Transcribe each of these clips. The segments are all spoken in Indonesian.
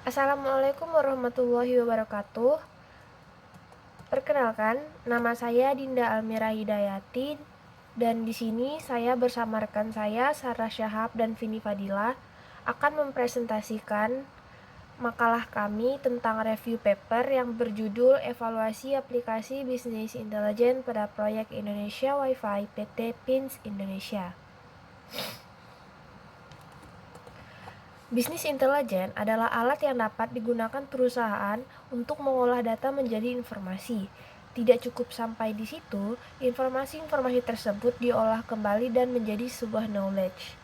Assalamualaikum warahmatullahi wabarakatuh. Perkenalkan, nama saya Dinda Almira Hidayati dan di sini saya bersama rekan saya Sarah Syahab dan Vini Fadila akan mempresentasikan makalah kami tentang review paper yang berjudul Evaluasi Aplikasi Bisnis Intelijen pada Proyek Indonesia Wi-Fi PT Pins Indonesia. Bisnis intelijen adalah alat yang dapat digunakan perusahaan untuk mengolah data menjadi informasi. Tidak cukup sampai di situ, informasi-informasi tersebut diolah kembali dan menjadi sebuah knowledge.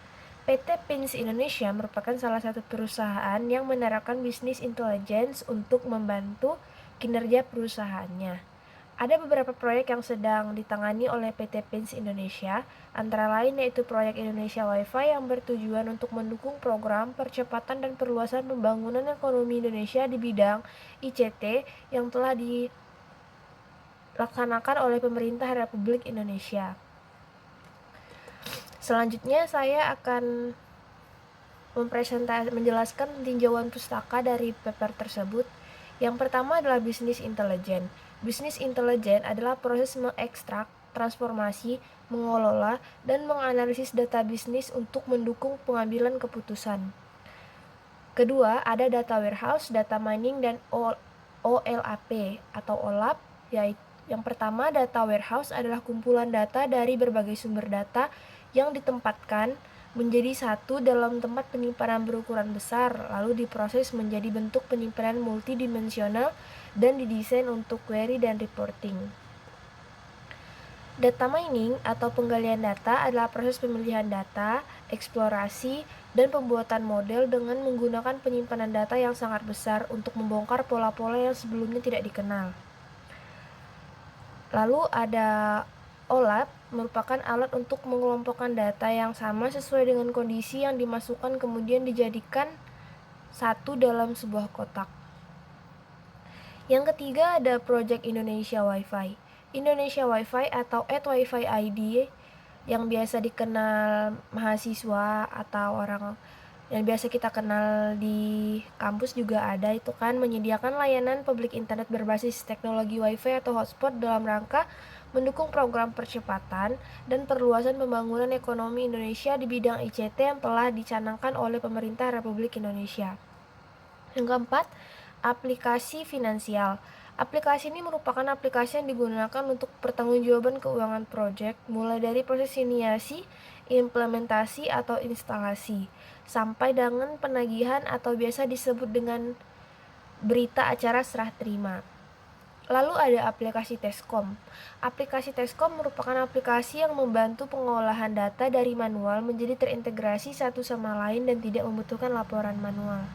PT Pins Indonesia merupakan salah satu perusahaan yang menerapkan bisnis intelligence untuk membantu kinerja perusahaannya. Ada beberapa proyek yang sedang ditangani oleh PT Pins Indonesia, antara lain yaitu proyek Indonesia Wi-Fi yang bertujuan untuk mendukung program percepatan dan perluasan pembangunan ekonomi Indonesia di bidang ICT yang telah dilaksanakan oleh pemerintah Republik Indonesia. Selanjutnya saya akan menjelaskan tinjauan pustaka dari paper tersebut. Yang pertama adalah bisnis intelijen. Bisnis intelijen adalah proses mengekstrak, transformasi, mengelola, dan menganalisis data bisnis untuk mendukung pengambilan keputusan. Kedua, ada data warehouse, data mining, dan OLAP atau OLAP, yaitu yang pertama, data warehouse adalah kumpulan data dari berbagai sumber data yang ditempatkan menjadi satu dalam tempat penyimpanan berukuran besar, lalu diproses menjadi bentuk penyimpanan multidimensional dan didesain untuk query dan reporting. Data mining atau penggalian data adalah proses pemilihan data, eksplorasi, dan pembuatan model dengan menggunakan penyimpanan data yang sangat besar untuk membongkar pola-pola yang sebelumnya tidak dikenal. Lalu ada OLAP, merupakan alat untuk mengelompokkan data yang sama sesuai dengan kondisi yang dimasukkan kemudian dijadikan satu dalam sebuah kotak. Yang ketiga ada Project Indonesia Wi-Fi. Indonesia Wi-Fi atau @Wi-Fi ID yang biasa dikenal mahasiswa atau orang yang biasa kita kenal di kampus juga ada, itu kan menyediakan layanan publik internet berbasis teknologi Wi-Fi atau hotspot dalam rangka mendukung program percepatan dan perluasan pembangunan ekonomi Indonesia di bidang ICT yang telah dicanangkan oleh pemerintah Republik Indonesia. Yang keempat, aplikasi finansial. Aplikasi ini merupakan aplikasi yang digunakan untuk pertanggungjawaban keuangan proyek, mulai dari proses inisiasi, implementasi atau instalasi, sampai dengan penagihan atau biasa disebut dengan berita acara serah terima. Lalu ada aplikasi Teskom. Aplikasi Teskom merupakan aplikasi yang membantu pengolahan data dari manual menjadi terintegrasi satu sama lain dan tidak membutuhkan laporan manual.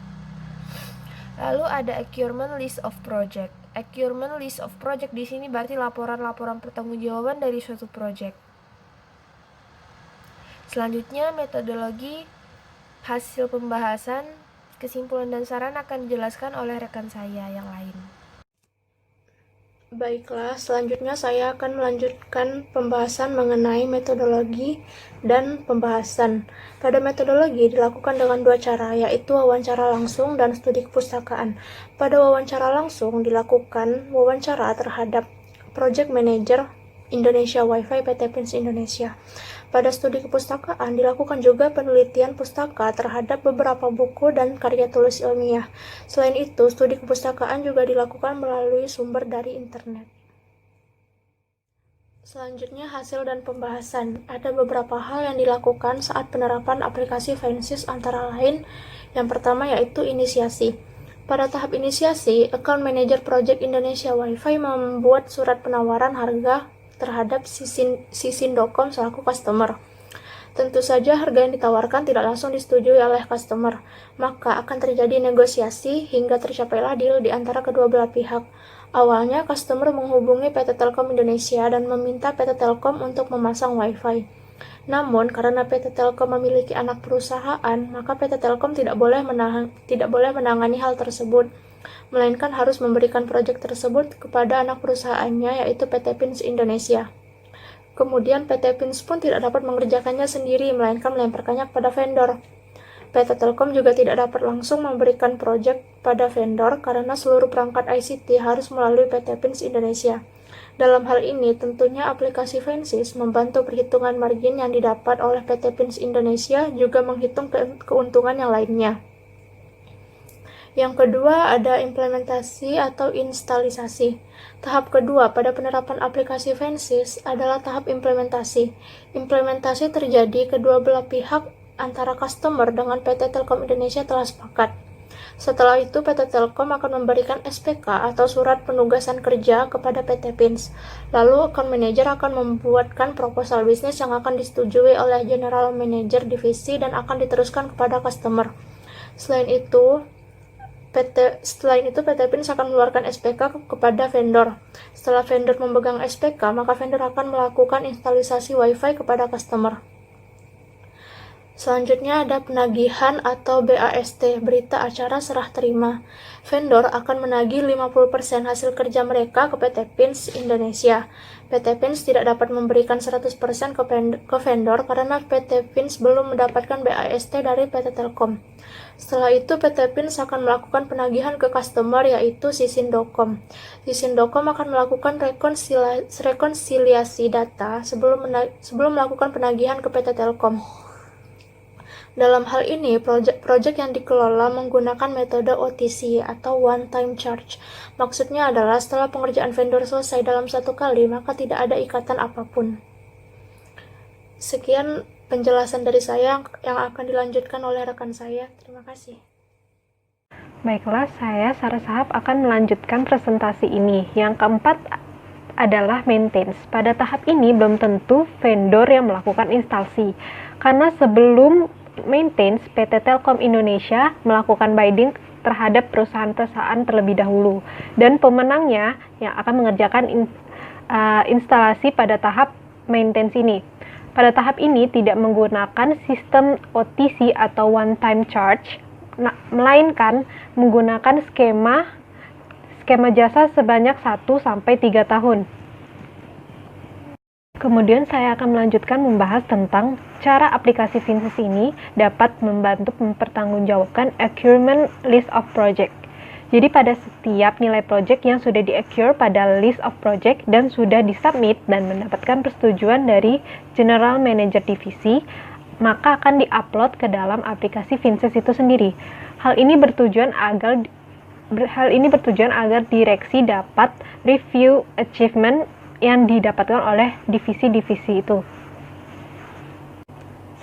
Lalu ada Acquirement List of Project. Acquirement List of Project di sini berarti laporan-laporan pertanggungjawaban dari suatu proyek. Selanjutnya metodologi hasil pembahasan, kesimpulan dan saran akan dijelaskan oleh rekan saya yang lain. Baiklah, selanjutnya saya akan melanjutkan pembahasan mengenai metodologi dan pembahasan. Pada metodologi dilakukan dengan dua cara, yaitu wawancara langsung dan studi kepustakaan. Pada wawancara langsung dilakukan wawancara terhadap Project Manager Indonesia Wi-Fi PT Pins Indonesia. Pada studi kepustakaan dilakukan juga penelitian pustaka terhadap beberapa buku dan karya tulis ilmiah. Selain itu, studi kepustakaan juga dilakukan melalui sumber dari internet. Selanjutnya, hasil dan pembahasan. Ada beberapa hal yang dilakukan saat penerapan aplikasi Finasys, antara lain yang pertama yaitu inisiasi. Pada tahap inisiasi, Account Manager Project Indonesia Wi-Fi membuat surat penawaran harga terhadap Sisin.com selaku customer. Tentu saja harga yang ditawarkan tidak langsung disetujui oleh customer, maka akan terjadi negosiasi hingga tercapailah deal di antara kedua belah pihak. Awalnya, customer menghubungi PT Telkom Indonesia dan meminta PT Telkom untuk memasang Wi-Fi. Namun, karena PT Telkom memiliki anak perusahaan, maka PT Telkom tidak boleh menangani hal tersebut, melainkan harus memberikan proyek tersebut kepada anak perusahaannya, yaitu PT Pins Indonesia. Kemudian PT Pins pun tidak dapat mengerjakannya sendiri, melainkan melemparkannya kepada vendor. PT Telkom juga tidak dapat langsung memberikan proyek pada vendor karena seluruh perangkat ICT harus melalui PT Pins Indonesia. Dalam hal ini, tentunya aplikasi Fensys membantu perhitungan margin yang didapat oleh PT Pins Indonesia juga menghitung keuntungan yang lainnya. Yang kedua, ada implementasi atau instalisasi. Tahap kedua pada penerapan aplikasi Fensys adalah tahap implementasi. Implementasi terjadi kedua belah pihak antara customer dengan PT Telkom Indonesia telah sepakat. Setelah itu, PT Telkom akan memberikan SPK atau surat penugasan kerja kepada PT Pins. Lalu, account manager akan membuatkan proposal bisnis yang akan disetujui oleh General Manager Divisi dan akan diteruskan kepada customer. Selain itu, PT Pins akan mengeluarkan SPK kepada vendor. Setelah vendor memegang SPK, maka vendor akan melakukan instalisasi WiFi kepada customer. Selanjutnya ada penagihan atau BAST, berita acara serah terima. Vendor akan menagih 50% hasil kerja mereka ke PT Pins Indonesia. PT Pins tidak dapat memberikan 100% ke vendor karena PT Pins belum mendapatkan BAST dari PT Telkom. Setelah itu, PT Pins akan melakukan penagihan ke customer, yaitu Sisindo.com. Sisindo.com akan melakukan rekonsiliasi data sebelum melakukan penagihan ke PT Telkom. Dalam hal ini, proyek yang dikelola menggunakan metode OTC atau One Time Charge. Maksudnya adalah setelah pengerjaan vendor selesai dalam satu kali, maka tidak ada ikatan apapun. Sekian penjelasan dari saya yang akan dilanjutkan oleh rekan saya. Terima kasih. Baiklah, saya Sarah Sahab akan melanjutkan presentasi ini. Yang keempat adalah maintenance. Pada tahap ini belum tentu vendor yang melakukan instalasi, karena sebelum maintenance, PT Telkom Indonesia melakukan bidding terhadap perusahaan-perusahaan terlebih dahulu, dan pemenangnya yang akan mengerjakan instalasi pada tahap maintenance ini. Pada tahap ini tidak menggunakan sistem OTC atau one time charge, melainkan menggunakan skema jasa sebanyak 1-3 tahun. Kemudian saya akan melanjutkan membahas tentang cara aplikasi Fensys ini dapat membantu mempertanggungjawabkan accruement list of project. Jadi pada setiap nilai project yang sudah di-accrue pada list of project dan sudah disubmit dan mendapatkan persetujuan dari General Manager Divisi, maka akan di-upload ke dalam aplikasi Fensys itu sendiri. Hal ini bertujuan agar direksi dapat review achievement yang didapatkan oleh divisi-divisi itu.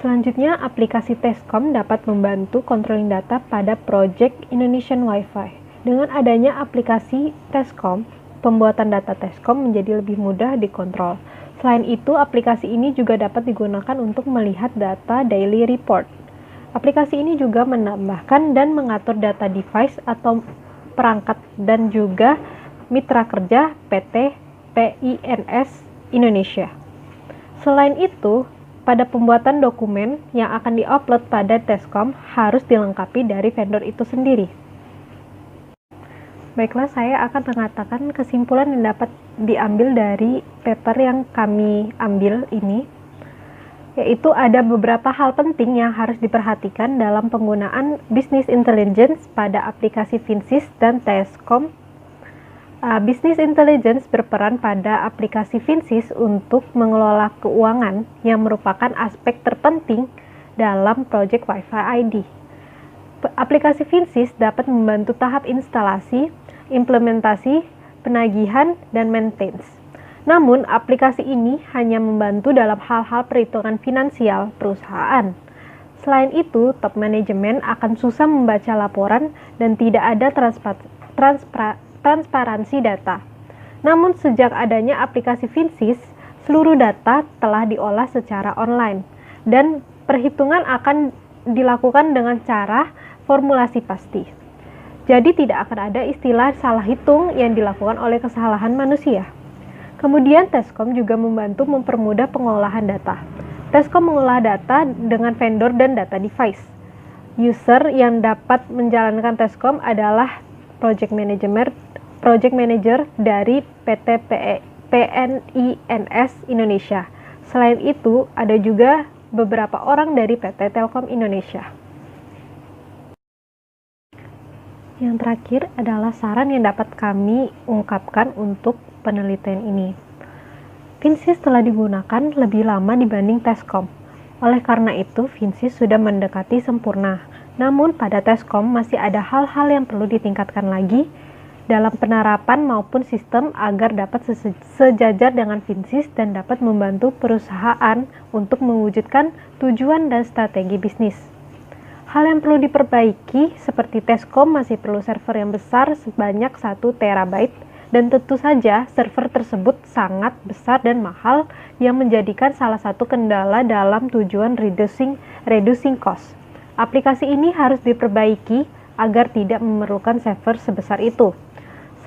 Selanjutnya, aplikasi Tescom dapat membantu controlling data pada Project Indonesian Wi-Fi. Dengan adanya aplikasi Tescom, pembuatan data Tescom menjadi lebih mudah dikontrol. Selain itu, aplikasi ini juga dapat digunakan untuk melihat data daily report. Aplikasi ini juga menambahkan dan mengatur data device atau perangkat dan juga mitra kerja PT PINS Indonesia. Selain itu, pada pembuatan dokumen yang akan diupload pada Tescom harus dilengkapi dari vendor itu sendiri. Baiklah, saya akan mengatakan kesimpulan yang dapat diambil dari paper yang kami ambil ini, yaitu ada beberapa hal penting yang harus diperhatikan dalam penggunaan business intelligence pada aplikasi Fensys dan Tescom. Business intelligence berperan pada aplikasi Fensys untuk mengelola keuangan yang merupakan aspek terpenting dalam proyek Wi-Fi ID. Aplikasi Fensys dapat membantu tahap instalasi, implementasi, penagihan, dan maintenance. Namun, aplikasi ini hanya membantu dalam hal-hal perhitungan finansial perusahaan. Selain itu, top manajemen akan susah membaca laporan dan tidak ada transparansi data. Namun sejak adanya aplikasi Fensys, seluruh data telah diolah secara online dan perhitungan akan dilakukan dengan cara formulasi pasti. Jadi tidak akan ada istilah salah hitung yang dilakukan oleh kesalahan manusia. Kemudian Tescom juga membantu mempermudah pengolahan data. Tescom mengolah data dengan vendor dan data device. User yang dapat menjalankan Tescom adalah project manager dari PT PNINS Indonesia. Selain itu, ada juga beberapa orang dari PT Telkom Indonesia. Yang terakhir adalah saran yang dapat kami ungkapkan untuk penelitian ini. Finsis telah digunakan lebih lama dibanding Tescom. Oleh karena itu, Finsis sudah mendekati sempurna. Namun, pada Tescom masih ada hal-hal yang perlu ditingkatkan lagi dalam penerapan maupun sistem agar dapat sejajar dengan Finsis dan dapat membantu perusahaan untuk mewujudkan tujuan dan strategi bisnis. Hal yang perlu diperbaiki seperti Tescom masih perlu server yang besar sebanyak 1 terabyte dan tentu saja server tersebut sangat besar dan mahal yang menjadikan salah satu kendala dalam tujuan reducing cost. Aplikasi ini harus diperbaiki agar tidak memerlukan server sebesar itu.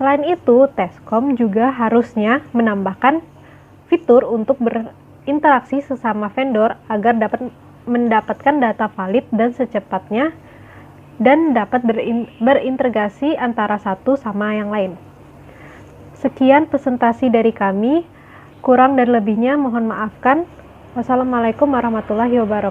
Selain itu, Tescom juga harusnya menambahkan fitur untuk berinteraksi sesama vendor agar dapat mendapatkan data valid dan secepatnya dan dapat berintegrasi antara satu sama yang lain. Sekian presentasi dari kami, kurang dan lebihnya mohon maafkan. Wassalamualaikum warahmatullahi wabarakatuh.